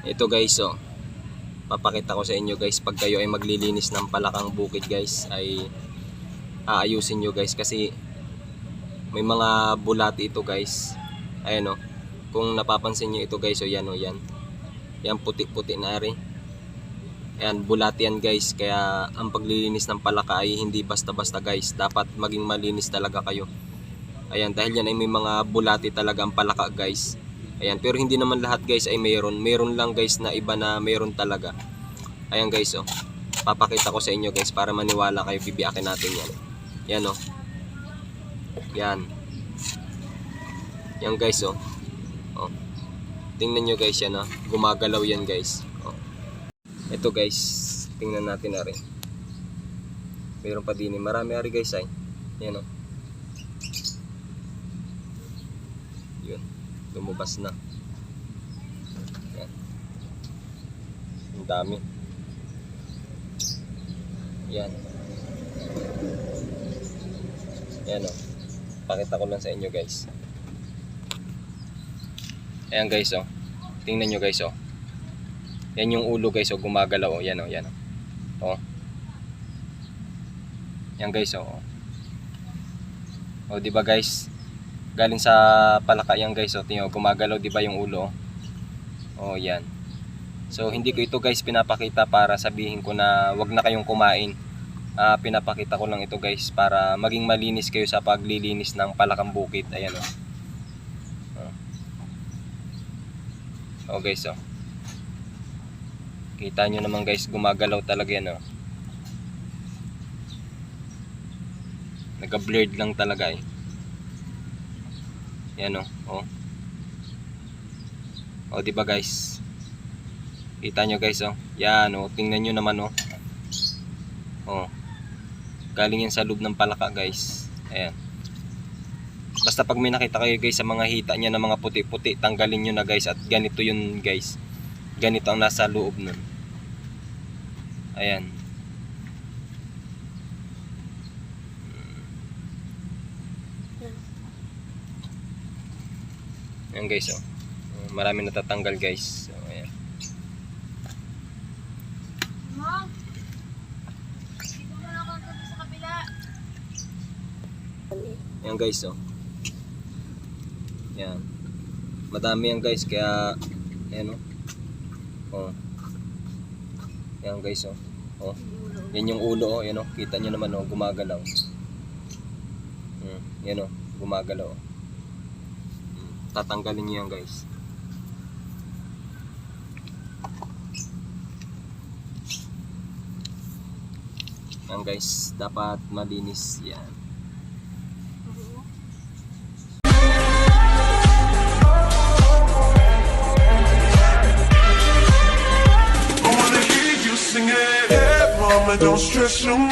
Ito guys, oh. Papakita ko sa inyo guys, pag kayo ay maglilinis ng palakang bukid guys, ay aayusin nyo guys kasi may mga bulati ito guys. Ayan, oh. Kung napapansin nyo ito guys, oh, yan, oh, yan. Yan puti-puti na rin. Ayan, bulati yan guys. Kaya ang paglilinis ng palaka ay hindi basta-basta guys. Dapat maging malinis talaga kayo. Ayan, dahil yan ay may mga bulati talaga ang palaka guys. Ayan, pero hindi naman lahat guys ay mayroon. Mayroon lang guys na iba na mayroon talaga. Ayan guys, oh. Papakita ko sa inyo guys para maniwala kayo. Bibiyakin natin yan. Yan, oh. Yan. Yan guys, oh. Oh. Tingnan nyo guys yan, oh. Gumagalaw yan guys. Oh. Ito guys, tingnan natin na rin. Mayroon pa din. Marami ari guys ay. Yan, oh. Yun. Lumabas na. Yan. Ang dami. Yan. Yan, oh. Pakita ko lang sa inyo guys. Ayan guys, oh. Tingnan nyo guys, oh. Yan yung ulo guys, oh. Gumagalaw, oh. Yan, oh. Yan, oh. Oh. Yan guys, oh. Oh, di ba guys? Galing sa palaka yan guys, oh. Tingnan, gumagalaw, di ba yung ulo? Oh, yan. So hindi ko ito guys pinapakita para sabihin ko na wag na kayong kumain. Pinapakita ko lang ito guys para maging malinis kayo sa paglilinis ng palakang bukid. Ayan, oh. Oh guys, oh. Kita nyo naman guys, gumagalaw talaga yan, oh. Nagka-blurred lang talaga eh. Yan, oh. Oh. Oh, di ba guys? Kita nyo guys, oh. Yan, oh. Tingnan nyo naman, oh. Oh. Galing yan sa loob ng palaka guys. Ayan. Basta pag may nakita kayo guys sa mga hita niya na mga puti-puti, tanggalin nyo na guys. At ganito yun guys. Ganito ang nasa loob nun. Ayan. Ayan guys, oh. Marami natatanggal guys. So, ayan. Mom, dito mo na ako sa kabila. Ayan guys, oh. Ayan. Madami yan guys, kaya ayan, oh. Oh. Ayan guys, oh. Oh. Yan yung ulo, oh. Ayan, oh. Kita nyo naman, oh. Gumagalaw. Yan, oh. Gumagalaw, oh. Tatanggalin nyo yan guys. Yan guys, dapat malinis yan. Sing it, hey, mama, don't stress your mind.